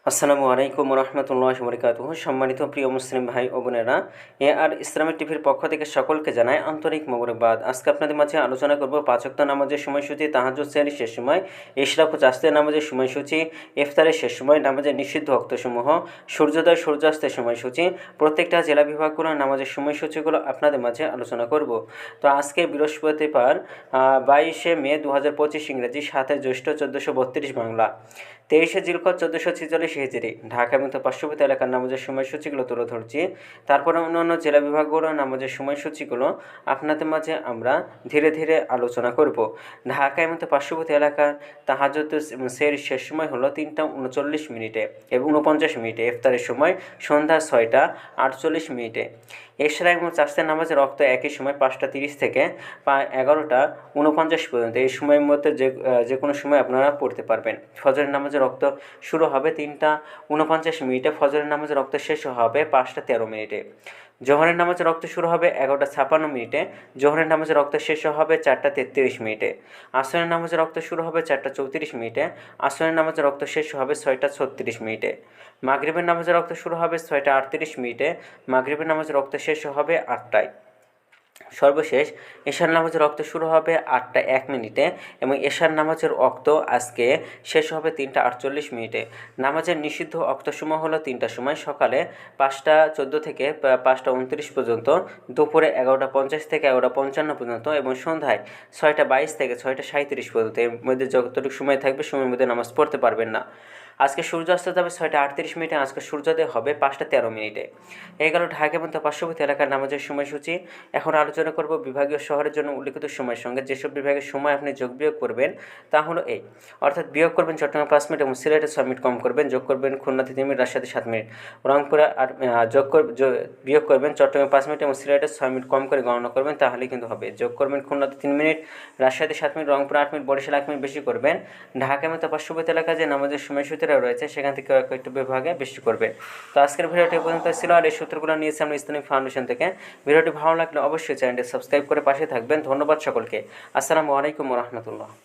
আসসালামু আলাইকুম রহমতুল্লাহ বরকাতুহ। সম্মানিত প্রিয় মুসলিম ভাই ও বোনেরা, আর ইসলামিক টিভির পক্ষ থেকে সকলকে জানাই আন্তরিক মোবারকবাদ। আজকে আপনাদের মাঝে আলোচনা করব 5 ওয়াক্ত নামাজের সময়সূচি, তাহাজ্জুদ সেহরির শেষ সময়, ইশরাক ও চাস্তের নামাজের সময়সূচি, ইফতারের শেষ সময়, নামাজের নিষিদ্ধ ওয়াক্তসমূহ, সূর্যোদয় সূর্যাস্তের সময়সূচি, প্রত্যেকটা জেলা বিভাগগুলোর নামাজের সময়সূচিগুলো আপনাদের মাঝে আলোচনা করব। তো আজকে বৃহস্পতিবার 22শে মে 2025 ইংরেজি, 7 জ্যৈষ্ঠ 1432 বাংলা, 23শে জিলকদ 1446 হিজরি। ঢাকা এবং পার্শ্ববর্তী এলাকার নামাজের সময়সূচিগুলো তুলে ধরছি। তারপরে অন্যান্য জেলা বিভাগগুলোর নামাজের সময়সূচিগুলো আপনাদের মাঝে আমরা ধীরে ধীরে আলোচনা করব। ঢাকা এবং পার্শ্ববর্তী এলাকার তাহাজ্জুদ এবং সেহরির শেষ সময় হলো 3টা 39 মিনিটে এবং 49 মিনিটে। ইফতারের সময় সন্ধ্যা 6টা 48 মিনিটে। ইশরাক এবং চাস্তের নামাজের রক্ত একই সময় 5টা 30 থেকে 11টা 49 পর্যন্ত। এই সময়ের মধ্যে যে কোনো সময় আপনারা পড়তে পারবেন। ফজরের নামাজের রক্ত শুরু হবে 3টা 49 মিনিটে। ফজরের নামাজের রক্ত শেষ হবে 5টা 13 মিনিটে। জোহরের নামাজের রক্ত শুরু হবে 11টা 56 মিনিটে। জোহরের নামাজের রক্ত শেষ হবে 4টা 33 মিনিটে। আসরের নামাজের রক্ত শুরু হবে 4টা 34 মিনিটে। আসরের নামাজের রক্ত শেষ হবে 6টা 36 মিনিটে। মাগরিবের নামাজের রক্ত শুরু হবে 6টা 38 মিনিটে। মাগরিবের নামাজের রক্ত শেষ হবে 8টায়। সর্বশেষ এশার নামাজের রক্ত শুরু হবে 8টা 1 মিনিটে এবং এশার নামাজের রক্ত আজকে শেষ হবে 3টা 48 মিনিটে। নামাজের নিষিদ্ধ অক্তসমূহ হলো 3টার সময়, সকালে 5টা 14 থেকে 5টা 29 পর্যন্ত, দুপুরে 11টা 50 থেকে 11টা 55 পর্যন্ত এবং সন্ধ্যায় 6টা 22 থেকে 6টা 37 পর্যন্ত। এর মধ্যে যতটুকু সময় থাকবে সময়ের মধ্যে নামাজ পড়তে পারবেন না। আজকে সূর্যাস্ত যাবে 6টা 38 মিনিটে। আজকে সূর্যোদয় হবে 5টা 13 মিনিটে। এই গেল ঢাকা এবং পার্শ্ববর্তী এলাকার নামাজের সময়সূচি। এখন আলোচনা করব বিভাগীয় শহরের জন্য উল্লিখিত সময়ের সঙ্গে যেসব বিভাগের সময় আপনি যোগ বিয়োগ করবেন তা হলো এই। অর্থাৎ বিয়োগ করবেন চট্টগ্রাম 5 মিনিট এবং সিলেটে 6 মিনিট কম করবেন, যোগ করবেন খুলনা 3 মিনিট, রাজশাহী 7 মিনিট, রংপুরে বিয়োগ করবেন চট্টগ্রাম 5 মিনিট এবং সিলেটে 6 মিনিট কম করে গণনা করবেন, তাহলেই কিন্তু হবে। যোগ করবেন খুলনাতে 3 মিনিট, রাজশাহীতে 7 মিনিট, রংপুরে 8 মিনিট, বরিশালে 1 মিনিট বেশি করবেন। ঢাকা এবং পার্শ্ববর্তী এলাকায় যে নামাজের সময়সূচিরা রয়েছে সেখান থেকে কয়েকটা বিভাগে বেশি করবে। তো আজকের ভিডিওটি পর্যন্ত ছিল, আর এই সূত্রগুলো নিয়েছি আমরা ইসলামিক ফাউন্ডেশন থেকে। ভিডিওটি ভালো লাগলে অবশ্যই চ্যানেলটি সাবস্ক্রাইব করে পাশে থাকবেন। ধন্যবাদ সকলকে। আসসালামু আলাইকুম রহমতুল্লাহ।